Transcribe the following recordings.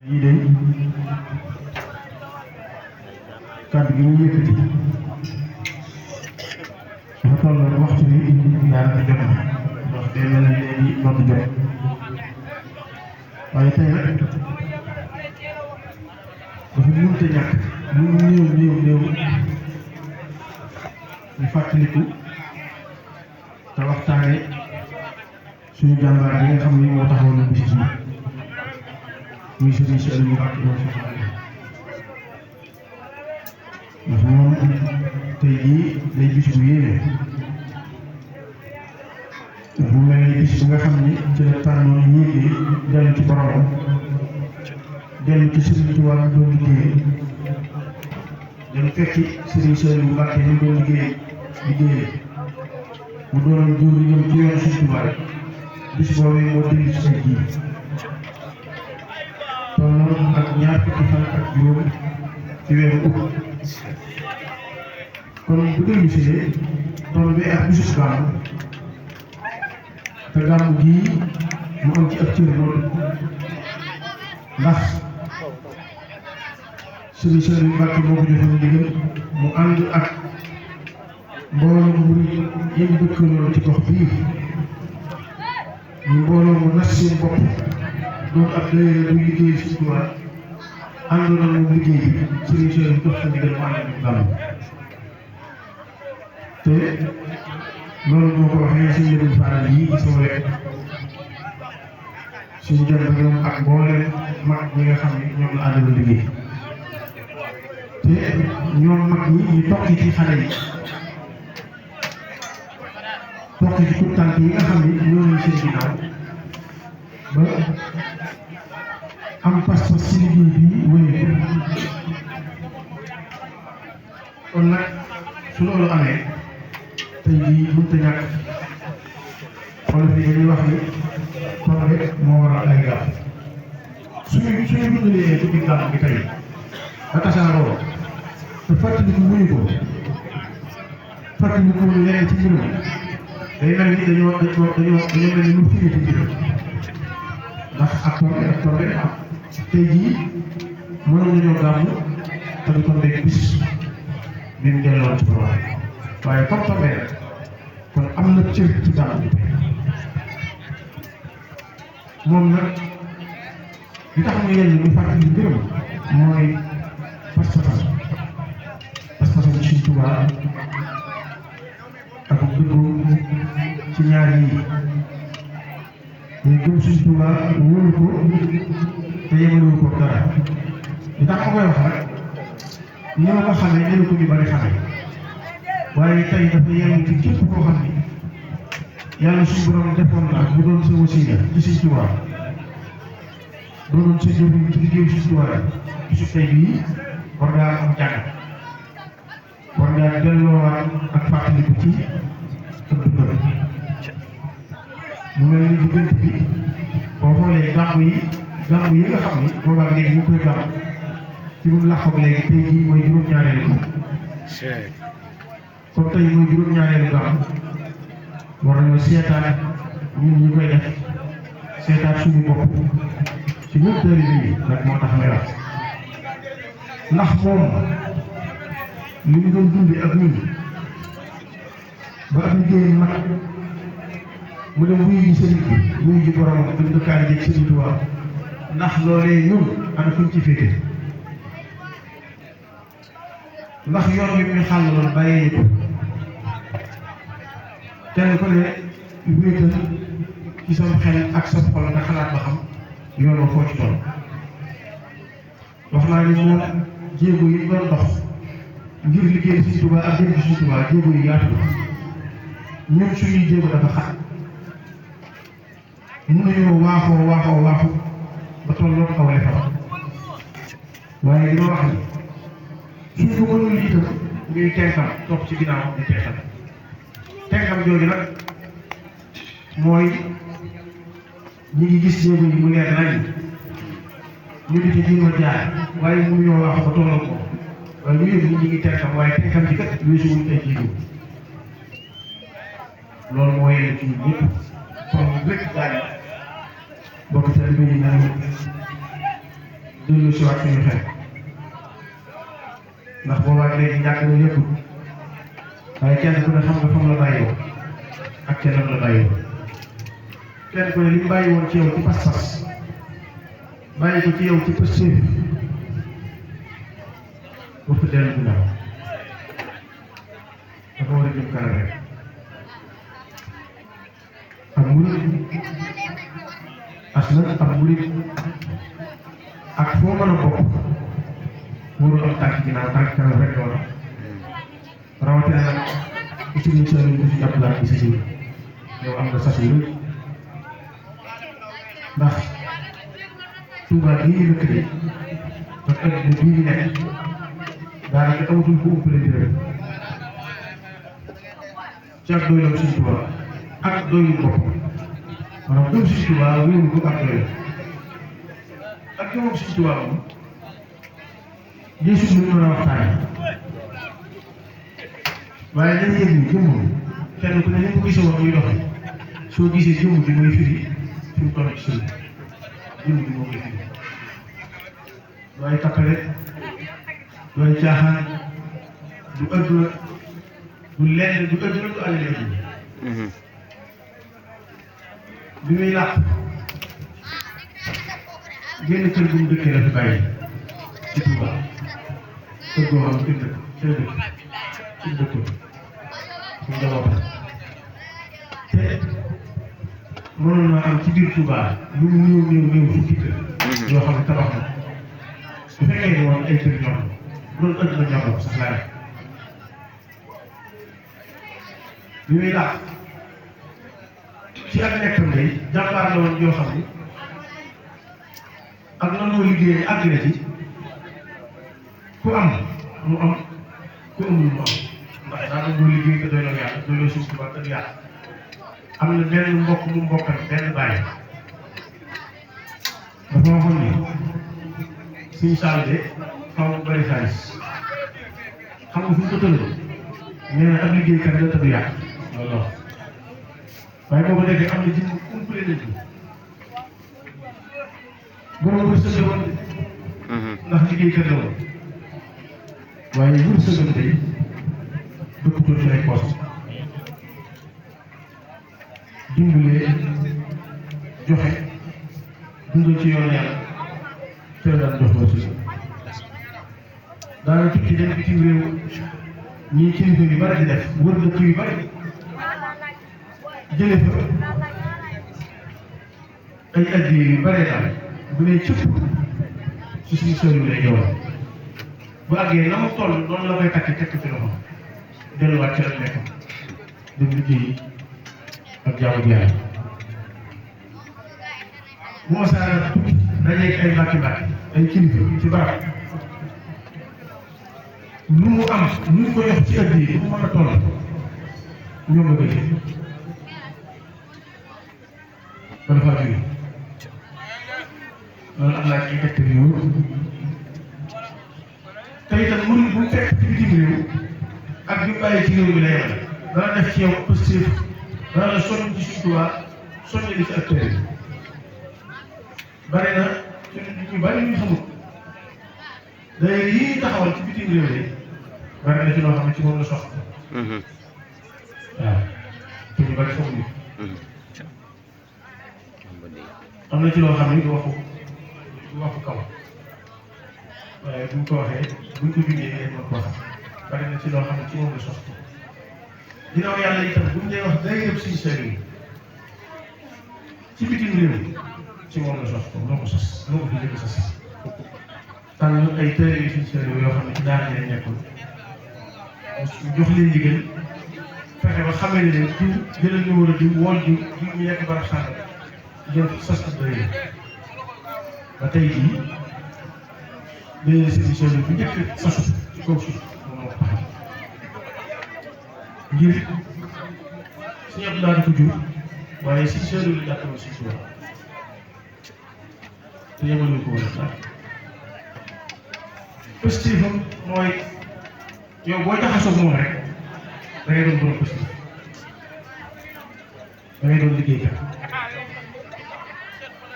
yii de kàddu gi ñu yëkkati dafa toll waxtu bi daanaka jot na ndax day mel ne léegi noddu jot waaye tey nag dafa mënut a ñàkk lu mu néew ñu fàttaliku te waxtaane suñu jàmbaar bi nga xam ni moo taxaw na bis bi muy sëriñ si Aliou Mbacke moom si xale ndax moom tey jii day bis bu yéeme ndax mu mel ni bis bi nga xam ni ci la tànnoon yéegee dellu ci boromam dellu ci sëriñ ci wàllu doon liggéey dem fekki sëriñ si Aliou Mbacke ñu doon liggéey mu doon jur ñoom ci yoonu Sëriñ Tuubaa bis boobu moo dellu ci seen ji tolloon ak ñaar fukki fan ak juróom ci weeru ut kon bu dellu si toll bi ak bisu gàmmu te gàmmu gii mu am ci ak cër loolu ndax Sëriñ Saliou Mbacke moo ko joxoon ndigal mu ànd ak mbooloo mu yëngu dëkkandoo ci gox bii ñu mbooloo mu nas seen bopp doon ab daayira bu liggéey Sëriñ Tuubaa àndoon na moom liggéey bi Sëriñ Saliou jox ko ndigal mu ànd ak gàmmu te loolu moo ko waxee suñu yëngu faral yi ci sama wet suñu jëm ba ñoom ak mboolem mag ñi nga xam ne ñoom la àndal liggéey te ñoom mag ñi ñu tokki ci xale yi tokki ci tout tànk yi nga xam ne ñoo ngi seen ginnaaw ba am pas-pas ci liggéey bi wéy kon nag su loolu amee tey jii mënut a ñàkk wala fi dañuy wax ni tool rek moo waral ay gaaf suñu dundalee ci biir gàmm gi tey ba tasaaroo te fàttaliku wuñu ko fàttaliku leneen ci mbirum day mel ni dañoo mel ni lu firi ci mbirum ndax ak tool rek am tey jii mënoon nañoo gàmm te du tombeeg bis bi mu delloon ci borom waaye comme tombé rek kon am na cër ci gàmm bi moom nag li tax mu yell ñu fàttali mbirum mooy pas-pasam ci Sëriñ Tuubaa ak dëggu ci ñaar yi day gëm Sëriñ Tuubaa wóolu ko te yemalewu ko dara li tax ma koy wax rek ni ma ko xamee ni ko ñu bari xamee waaye tey dafa yem ci képp koo xam ni yàlla suñu borom defoon na mu doon sa wasiila ci Sëriñ Tuubaa doonoon sa jëriñ ci liggéeyu Sëriñ Tuubaa bisu tey bii war ngaa am jàng war ngaa delloowaat ak fàttaliku ci ëpp dëgg mu mel ni diggante bi boo xoolee gàmm yi nga xam ni boobaa léegi ñu koy gàmm ci mun làqoog léegi tey jii mooy juróom-ñaareelu kon tey mooy juróom-ñaareelu gàmm war nañoo seetaat ñun ñi koy def seetaat suñu bopp ci ñun taalibe yi nag moo tax may wax ndax moom li ñu doon dundee ak ñun ba am liggéey mag mu dem wuyu ji sëriñ bi wuyu ji borom dem dëkkaale ji Sëriñ Tuubaa ndax loolee ñun ana fuñ ci féete ndax yoon bi ñu xàllaloon bàyyee ko kenn ku ne wéetal ci sa xel ak sa xol nga xalaat ba xam yoon wa foo ci toll wax naa ni moom jéego yi doon dox ngir liggéey Sëriñ Tuubaa ak jëm ci Sëriñ Tuubaa jéego yi yaatu ñun suñuy jéego dafa xat mun nañoo waaxu ba tolloon aw defar waaye li ma wax ni suñ ko mënul itam ñuy tenkam topp ci ginnaaw di tenkam jooju nag mooy ñi ngi gis jéego yi mu leer nañ ñu di ci jéem a jaar waaye mënuñoo waaxu ba tolloo ko waaye ñu yëg ñi ngi tenkam waaye tenkam ci kat weesu wuñ ay jéego loolu moo yële ci ñun ñëpp kon rek daal bokk taalibe yi naan dellu si waat suñu xel ndax boobaag léegi njàkk na yëppul waaye kenn ku ne xam nga fa mu la bàyyi woon ak kenn la bàyyi woon kenn ku ne li mu bàyyi woon ci yow ci pas-pas bàyyi ko ci yow ci pëstéef waxtu dellu ginnaaw dafa war a jëm kanam rek ak murit ak murit ak foo mën a bokk warul am tànk ginnaaw tànk kanam rek loolu rawatina nag utilisé nañu ko si jàppalaat bi si jiw yow am nga sas yu rëy ndax Touba bii ñu dëkk de ak ëllëg bii ñu nekk daanaka amatul ko ëppale di rek ci ak doylu Sëñ Touba ak doylu bopp maanaam gëm Sëñ Touba wéeru ko ak doylu ak gëmam Sëñ Touba moom gisul lu mën a waxtaane waaye dañuy yëg ni jëmmam kenn ku ne ni ko gisee woon muy doxe soo gisee jëmm ji mooy firi fi mu toll ci sëñ jëmm ji moo koy firi waaye tappale waaye caaxaan du adduna du lenn du adduna du alal adduna bi muy làq génn kër gu mu dëkkee la fi bàyyi ci Touba kër goo xam ne dëkk seen dëkk ci dëkk mu njabootam te mënoon naa am ci biir Touba lu mu néew fukki kër yoo xam ne tabax na bu fekkee ne woon ay kër ñoom loolu ëpp na ñoom sax laa bi muy làq ci ak nekkam day jàmbaar la woon yoo xam ne ak nan moo liggéey àgg na ci ku am mu am ku amul mu am ndax daanaka boo liggéey ko doy na yàlla doy na suuf si ba tëdd yàlla am na benn mbokk mu mbokkal benn bàyyi dafa waxoon ni suñu saal de xaw ma bëri xaalis xam nga fu ñu ko tënk nee na ab liggéeykat la tëdd yàlla loolu waaye boo ko defee am na ji mu umpale nañ ko borom wërsëg woon ndax liggéeykat la woon waaye wërsëgam tey dëkkutoon ci ay poste dimbalee joxe dundal ci yoon yàlla te daan jox wërsëg daana tukki dem bitim réew ñii kilifa yu bari di def wër dëkk yu bari jële fa ay addiya yu bari daal bu ne cëpp ci suñu sëriñ lay ñëwoon bu àggee na mu toll noonu la koy takk tekk ci loxo delluwaat ci la nekk dem liggéey ak jaamu yàlla bu ma saa tukki dajeeg ay mbàkki ay kilifa ci barab lu mu am lu mu ko yox ci addiya yi bu mën a toll ñoom la koy jël ba dafa jóge loolu am naa ci tegtal yu te itam mënuñ bu fekk ci bitim réew ak bi bàyyi ci réew mi la yemal dana def ci yow positif dana la soññ ci Sëñ Tuubaa soññ li ci acteur yi bari na ñu bari ñu xamul d'ailleurs yi ñuy taxawal ci bitim réew yi bari na ci loo xam ne ci moom la soxla waaw te ñu bari xamuñu am na ci loo xam ne du waxu kaw waaye bu ñu ko waxee bu ñu ko bindee ngeen mën koo xam bari na ci loo xam ne ci moom la soxla ginnaaw yàlla itam bu ñu dee wax day yëpp suñu sëriñ ci bitim réew ci moom la soxla moo ko sos moo ko fi jëkk sos tànn ay tëre yu suñu sëriñ yoo xam ne ci daara leen nekkul ñu jox leen ndigal fexe ba xamee ne leen diw jëlal numéro diw wool diw diw ñu nekk barab sànq jël sos ak bëri ba tey jii léeg-léeg solution bi njëkk sosu ci kaw suuf moom moo ko taxaw ngir suñu ab laa ko jur waaye solution bi la jàppale si suuf te yemaluñ ko woon sax positif am mooy yow boo jaxasoo moom rek da ngay doon borom positif da ngay doon liggéeykat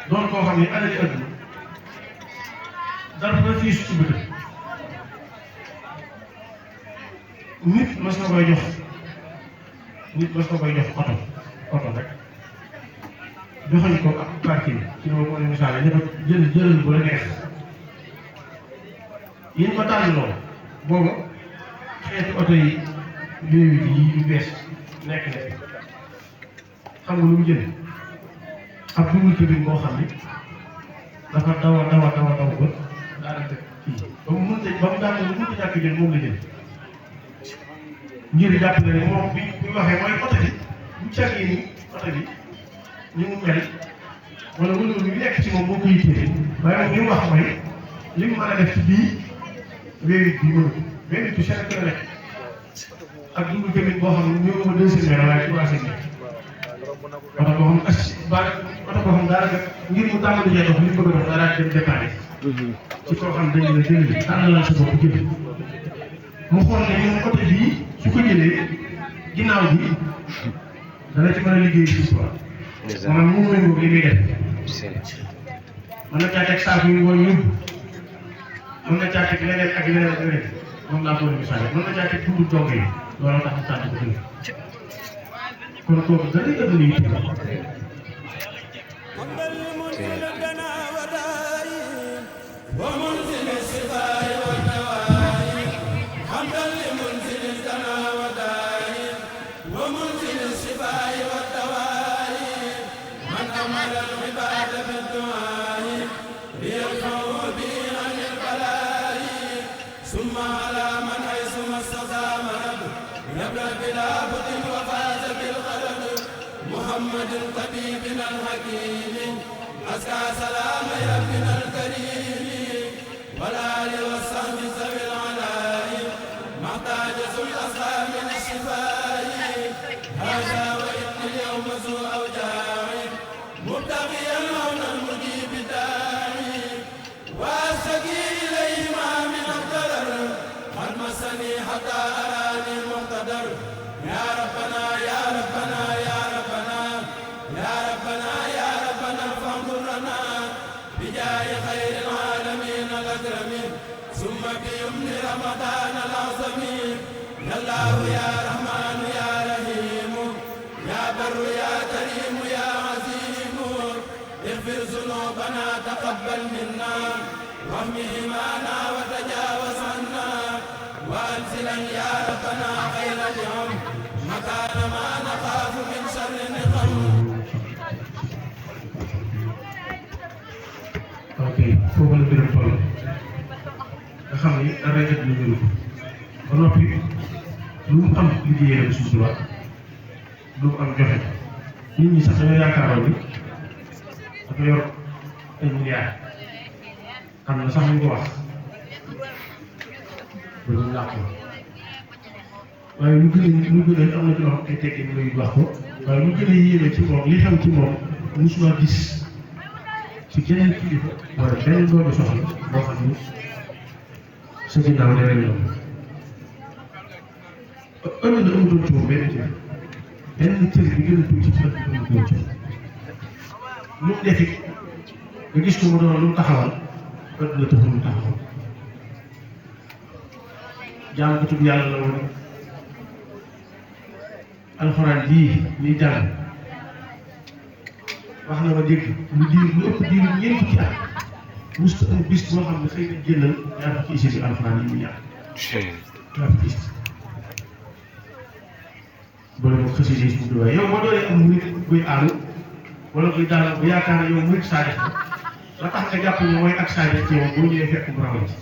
doon koo xam ne alali adduna dara fii su ci bëgg nit mas na koy jox oto rek joxañ ko ak parking ci loolu mooy misaal yi ne ko jëlal bu la neex yi ñu ko tànn loolu booba xeeti oto yi léegi yi yu bees nekk na fi xam nga lu mu jënd ab dugub cabine boo xam ni dafa daw ba daanaka kii ba mu mënta ñàkk jël moom la jël ngir jàpp na ne moom bi ñu waxee mooy oto bi bu càggee ni oto bi ni mu mel wala wala lu nekk ci moom moo ko yittee waaye moom li mu wax mooy li mu mën a def ci bii wéerit bii mënu wéerit bi seen kër nekk ak dugub cabine boo xam ne ñoo ko deuxième mètre waaye troisième mètre oto boo xam daanaka ngir mu tàmbali cee dox li mu bëgg a dox daanaka dem dépanné ci koo xam dañu ne dégg nga tànnalal sa bopp jël mu xool ne ñun côté bii su ko jëlee ginnaaw bi dana ci mën a liggéey ci histoire maanaam mu méngóog li muy def mën na caa teg saako yu woon yóbbu mën na caa teg leneen ak leneen ak leneen moom laa ko war a misaale mën na caa teg dundu dong yi loolu tax mu tànn ko dëgg kon kooku dana gën a liggéey محمد طبيبنا الحكيم أزكى سلام ربنا الكريم والآل والصحب ذوي العلاء محتاج ذو الأسقى من الشفاء هذا وإن اليوم ذو أوجاع مبتغيا مولى المجيب الداعي وأشتكي إليه ما من الضرر قد مسني حتى أراني المقتدر يا ربنا يا ربنا يا ربنا يا ربنا يا ربنا فانظر لنا بجاه خير العالمين الأكرمين ثم بيمن رمضان الأعظم يا الله يا رحمن يا رحيم يا بر يا كريم يا عظيم اغفر ذنوبنا تقبل منا واهم همانا وتجاوز عنا وأنزلا يا ربنا خير اليوم مكان ما نخاف من شر نقم. ok foofu la mbirum toll nga xam ni dara jot lu mbirum ba noppi lu mu am liggéeyee la suuf si waat lu mu am joxe nit ñi sax dañoo yaakaaroon ni dafa yor ay milliards xam na sax ñu ko wax ba ñu làq waaye lu gën a am na ci loo xam ay teggin muy wax ko waaye lu gën a yéeme ci moom li xam ci moom musuma gis ci keneen kilifa wala benn doomu soxla boo xam ni sa ginnaaw leneen loolu ëllëg la amutoon ci moom benn cër bi gën a tuuti ci ëllëg bi amutoon ci lu mu defi nga gis ko mu doon lu mu taxawal ëllëg la taxul mu taxawal jàng ko tudd yàlla la woon alxuraan bii ñuy jàng wax na ma dégg lu ëpp diir ñeent fukki at musta am bis boo xam ne xëy na génnal ñaar fukki isi bi alxuraan yi mu ñaar ñaar fukki isi boole ko xësi si mu waaye yow boo doonee am murit buy aalu wala buy daal bu yaakaar ne yow murit saadix la tax nga jàpp ne mooy ak saadix ci yow boo ñëwee fekk mu raw ci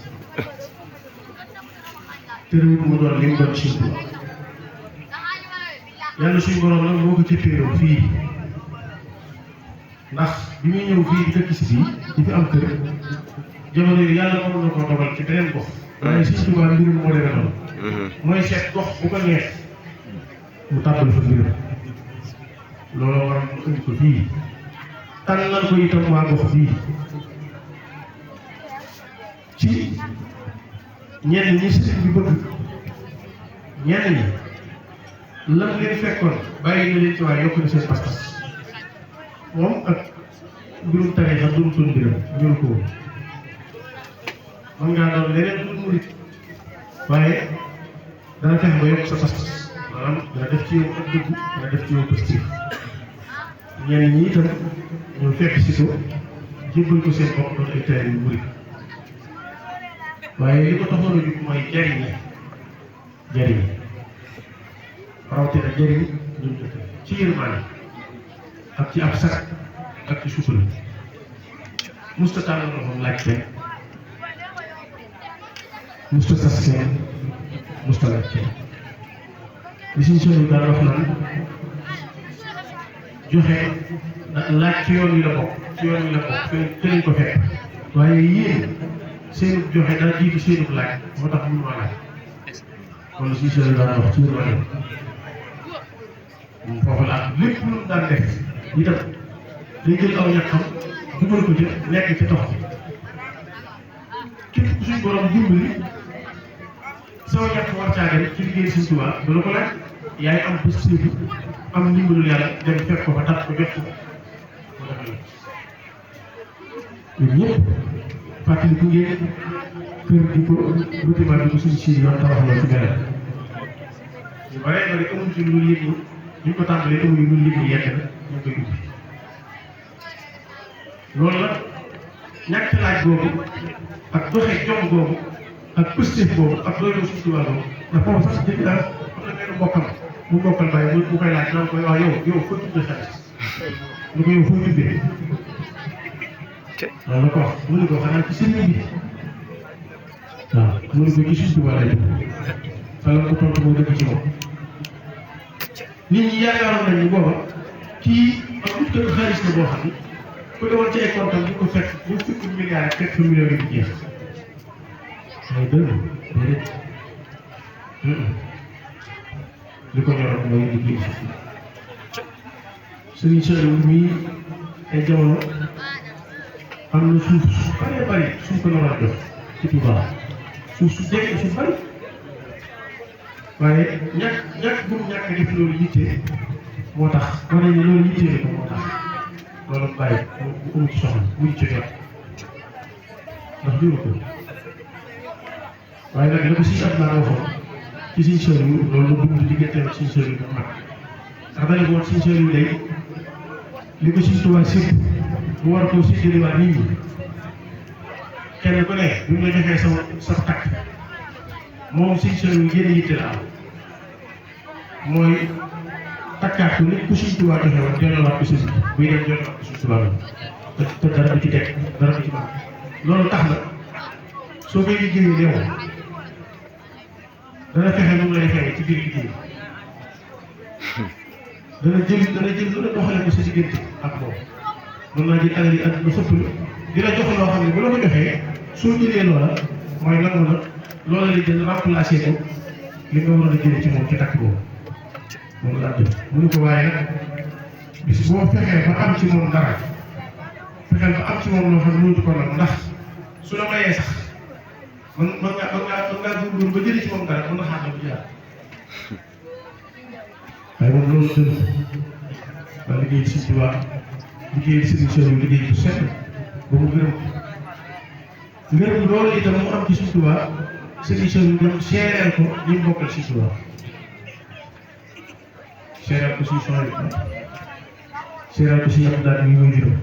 tërëwul mu doon li mu doon suñu borom yàlla suñu borom nag moo ko cëppeeroo fii ndax bi muy ñëw fii di dëkk si fii di fi am kër jamono yi yàlla mën na koo dogal ci beneen gox waaye Sëñ Tuubaa mbirum moo demee noonu mooy seet gox bu ko neex mu tàbbal fa mbirum looloo waral mu indi ko fii tànnal ko itam waa gox fii ci ñenn ñi sëriñ bi bëgg ñenn ñi lan leen fekkoon bàyyi na leen ci waaye yokk na seen pas-pas moom ak mbirum tariixa doon mbiram ñëw ko woon mën ngaa doon leneen lu murit waaye dana fexe ba yokk sa pas-pas maanaam dana def ci yow ak dëgg dana def ci yow positif ñenn ñi itam ñëw fekk si ko jébbal ko seen bopp doon ay taalibe yu murit waaye li ko taxoon a jóg mooy jariñ rawatina jariñ ñun dëkk ci yërmaane ak ci ab sac ak ci suufal musta tànn loxoom laaj kenn musta sas kenn musta laaj kenn li suñ sonu daan wax naan joxe laaj ci yoon wi la bokk te lañ ko fekk waaye yéen seenu joxe daa jiitu seenu laaj moo tax mënu ma laaj kon li suñ sonu daan wax ci yërmaane foofu laa lépp lu daan def itam day jël aw ñaqam dugal ko ci nekk ci tox képp ku suñ borom dimbali sama ñaq war caa dem ci liggéey Sëñ Tuubaa ba la ko laaj yaay am bés séefu am ndimbalul yàlla dem fekk ko fa tax ko jot ko ñun ñëpp fàttaliku ngeen kër gi ko bâtiment bi ko suñ si yoon tabax loolu ci beneen ñu bare bari amuñ ci lu yëg ñu ko tàmbalee amuñu lu liggéey yekk na ñu koy ubbi loolu la ñàkk laaj boobu ak doxe jom boobu ak pëstéef boobu ak doylu Sëñ Tuubaa boobu ndax foofu sax dëgg daal am na benn mbokkam bu mbokkal bàyyi bu koy laaj naan koy wax yow foo tuddee xaalis lu ko yow foo tuddee waaw la ko wax mu ne ko xanaa ci sëriñ bi waaw mu ne ko ci Sëñ Tuubaa lay fa la ko tontu moo dëkk ci moom nit ñi yaakaaroon nañ ni booba kii ak ut kër xaalis la boo xam ne ku demoon ci ay comptes di ko fekk bu fukki milliards fekk fa millions yi di jeex mooy déedéet li ko ñoroon mooy liggéey Sëriñ Saliou mii ay jamono am na suuf su bëree bëri suñ ko naroon jox ci Touba suuf su jege su bëri waaye ñàkk bu mu ñàkk def loolu yitte moo tax war nañu loolu yitte ko moo tax loolu bàyyi bu amu ci soxla wuñ ci jot ndax juru ko waaye nag la ko si at naa waxoon ci Sëñ Saliou loolu la dund digganteem ak Sëñ Saliou bu mag ndax dañu ko woon Sëñ Saliou day li ko Sëñ Tuubaa sépp bu war koo séddalewaat nit ñi kenn ku ne bu ñu la joxee sa takk moom Sëñ Saliou génn yitte la am mooy takkaat ko nit ku Sëñ Tuubaa joxe woon delloowaat ko sëñ buy dem delloowaat ko Sëñ Tuubaa la te dara du ci teg dara du ci mën loolu tax na soo koy liggéeyee néew dana fexe nu mu lay fay ci biir liggéey dana jël lu ne doxale ko sa diggante ak moom mën naa jël alal yi àdduna sëpp la di la jox loo xam ne bu la ko joxee soo jëlee loola mooy nangu na loola li jël remplacé ko li nga waroon a jëlee ci moom ci takk boobu moom laa jël mu ne ko waaye nag bis boo fexee ba am ci moom dara fexeel ba am ci moom loo xam ne mënatu ko nag ndax su la mayee sax mën ngaa góorgóorlu ba jëlee ci moom dara mën na xaar bu jaar waaye moom loolu dëgg waa liggéey Sëñ Tuubaa liggéey Sëriñ Saliou liggéey bu set ba mu gërëm loolu itam mu am ci Sëñ Tuubaa Sëriñ Saliou dem seereel ko ñi mu bokkal Sëñ Tuubaa seereel ko Sëñ Soxna seereel ko Sëñ Abdu Lahat mi mooy juróom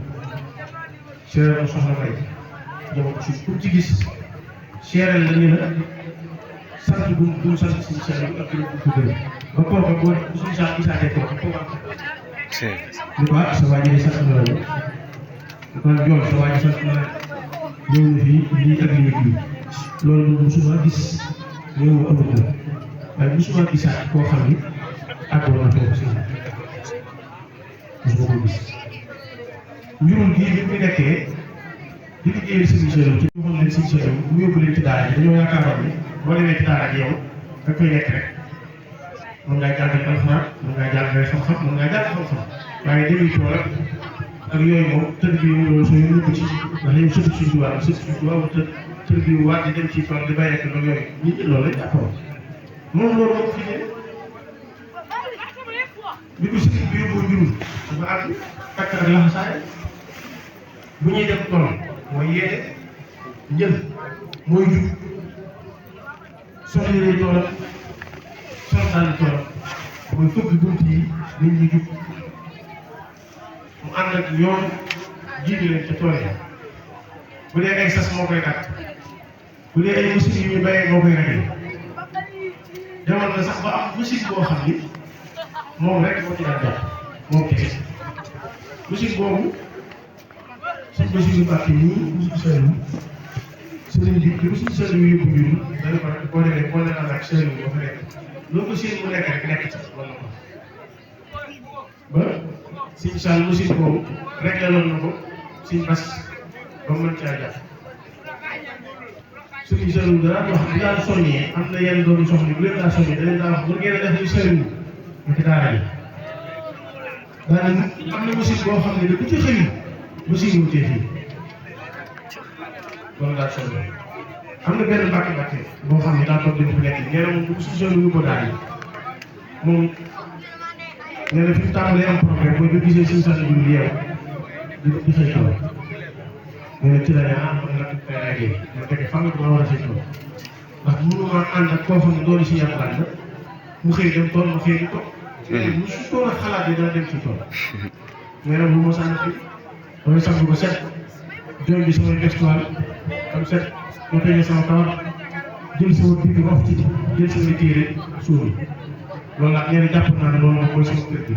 seereel ko Soxna May jamono suuf pour ci gis seereel la ñu la sant bu mu sant Sëñ Saliou ak gërëm bu ko gërëm ba kooka boo suñu saa gisaatee kooka lu ko sa waa ji de sant na la lu ko jool sa waa ji sant na la ñëw na fii lii ak lii ak lii loolu moom musuma gis ñëw amut la waaye musuma gisaat koo xam ni àggoon na foofu si musuma ko gis njurul gii bi mu nekkee di liggéeyal Sëriñ Saliou ci waxoon leen Sëriñ Saliou mu yóbbu leen ci daara ji dañoo yaakaaroon ni boo demee ci daara ji yow da koy nekk rek mën ngaa jàngale alxuraan mën ngaa jàngale xam-xam mën ngaa jàng xam-xam waaye demee tool ak yooyu moom tëdd bi loolu soo yëngu ko ci ndax yow sëtu Sëñ Tuubaa la sëtu Sëñ Tuubaa wala tëdd bi waat di dem ci tool di bàyyi ak loolu yooyu nit ñi loolu lañ jàppoon moom loolu moom fi ne bi ko sëriñ bi yóbboo jurul dafa àgg takk ak laxasaay bu ñuy dem tool mooy yeete njël mooy jub sol yére tool sol daal tool mooy fëgg bunt yi nit ñi jub mu ànd ak yoon jiitu leen ca tool yi bu dee ay sas moo koy kat bu dee ay machines yu ñu bayee moo koy régler demoon na sax ba am machine boo xam ni moom rek moo ci daan jàpp moom kese machine boobu suñ machine yu bàq yi nii sëriñ bi li ko suñu sëriñ yu yóbbu ñun dañu ko boo demee boo demee ak sëriñ bi ba fa nekk loolu ko sëriñ mu nekk rek nekk ci wala ko ba suñu saal machine boobu réglé loon na ko suñu bas ba mën caa jàpp suñu sëriñ dara wax bu daan soññee am na yenn doomu soxna bu leen daa soññee da leen daa wax bu ngeen a def lu sëriñ bi ci daara yi daanaka am na machine boo xam ne da ku ci xëy machine wu tee fii loolu daal soxla am na benn mbàkk-mbàkk boo xam ne daa toog def bu nekk nee na moom bu suñu sëriñ yu ko daal yi moom nee na fi mu tàmbalee am problème mooy ba gisee suñu sëriñ bi yeew di xëy kaw nee na ci la ne ah kon nag day ràggee ma fekk fan nga ko war a xëy kaw ndax mënuma ànd ak koo xam ne doon si yàqalaat la mu xëy dem tool ma xëy di toog. mu su ko xalaat yi dana dem ci tool. nee na bu ma sànni fi damay sangu ba set jooy bi samay gestuwaal am set ma tëjee sama kawar jël sama biir wax ci jël sama téere suul loolu nag nee na jàpp naa ne loolu mooy sama kër gi.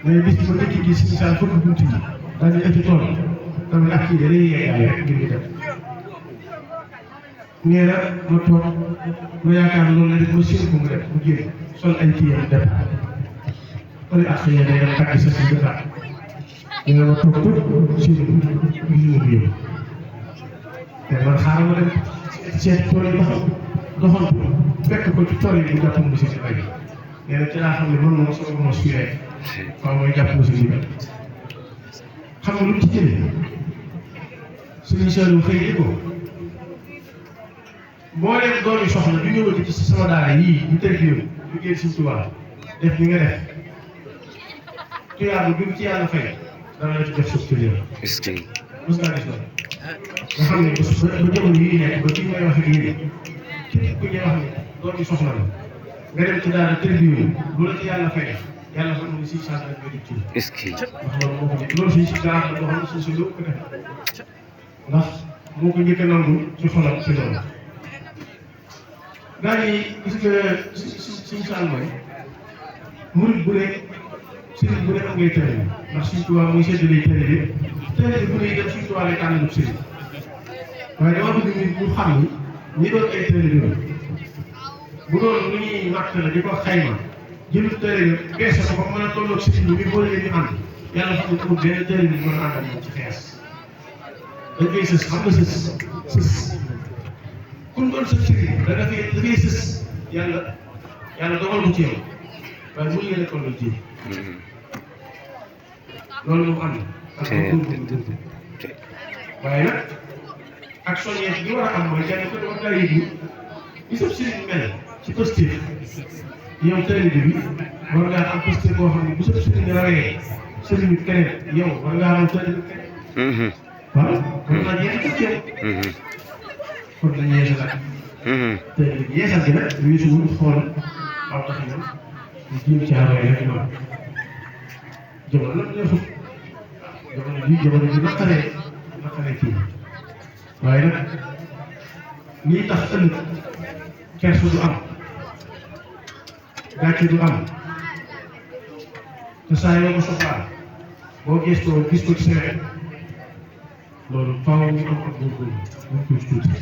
mais bis bi ma dëkk gi si saa fëgg bunt yi daal di ci tool tamit ak kii da lay yeggaale rek ngir ñu dem. nee na ma toog ma yaakaar loolu la def ma séen ko mu def mu génn sol ay kii yam def xooli ak xëy na day dem tàgg sa si dëkkaat nee na ma toog séen ko gisuma ko yëpp te man xaaral ma dem seet tool yi doxantu fekk ko ci tool yi mu jàpp mu si si bay nee na ci laa xam ne man moom sama mos fii rek waaw mooy jàpp mu si si bay xam nga lu mu ci jëlee suñu seetlu xëy ko boo leen doon soxla du ñëwati ci sama daara yii ñu tënk yow ñu génn Sëriñ Tuubaa def li nga def tuyaat bi ci yàlla fay dana la ci def suuf si réew. est-ce que mos ngaa gis loolu nga xam ne ba jamono yii nekk ba fi may wax ak yéen képp ku ñuy wax ne doon soxla la nga dem ci daara tënk yow lu la ci yàlla fay yàlla xam ne si saa si nga ci. est-ce que ndax loolu moo ko njëkk loolu si daara la boo xam ne suñ si doo ko def ndax moo ko njëkk a nangu ci xolam ci loolu. gaa yi gis nga suñu saal mooy murid bu ne sëriñ bu ne am ngay tëre bi ndax Sëriñ Tuubaa mooy séddale tëre bi tëre bi bu ne dem Sëriñ Tuubaa lay tànn sëriñ waaye dama bëgg nit ñu xam ni ñi doon ay tëre bi bu doon lu ñuy natt la di ko xayma jël tëre bi bees ko ba mën a tolloog sëriñ bi boole leen ñu ànd yàlla xam ne amul benn tëre bi mën a ànd ak moom ci xees dañ koy sës xam nga sës ku doon sa sëriñ da ngay sës yàlla dogal ko ci yow waaye mënu ngeen a tolloo ji loolu moom am na ak waaye nag ak soññeef bi war a am mooy kenn ku ne war ngaa yëg ni sab sëriñ mel ci positif yow taalibe bi war ngaa am positif boo xam ne bu sab sëriñ rawee sëriñ bi keneen yow war ngaa am taalibe bi keneen waaw kon nag yéen a ci yow kon dañuy yeesalaat. te yeesal gi nag weesuwul xool aw taxinam ñu jéem caa roy rek noonu jamono nag neexut jamono ji naqaree kii waaye nag lii tax ëllëg kersa du am gàcce du am te saa yoo ko soxlaa boo gëstoo gis ko ci sa wet loolu faaw ñu am ak góorgóorlu ñu ko ci tuuti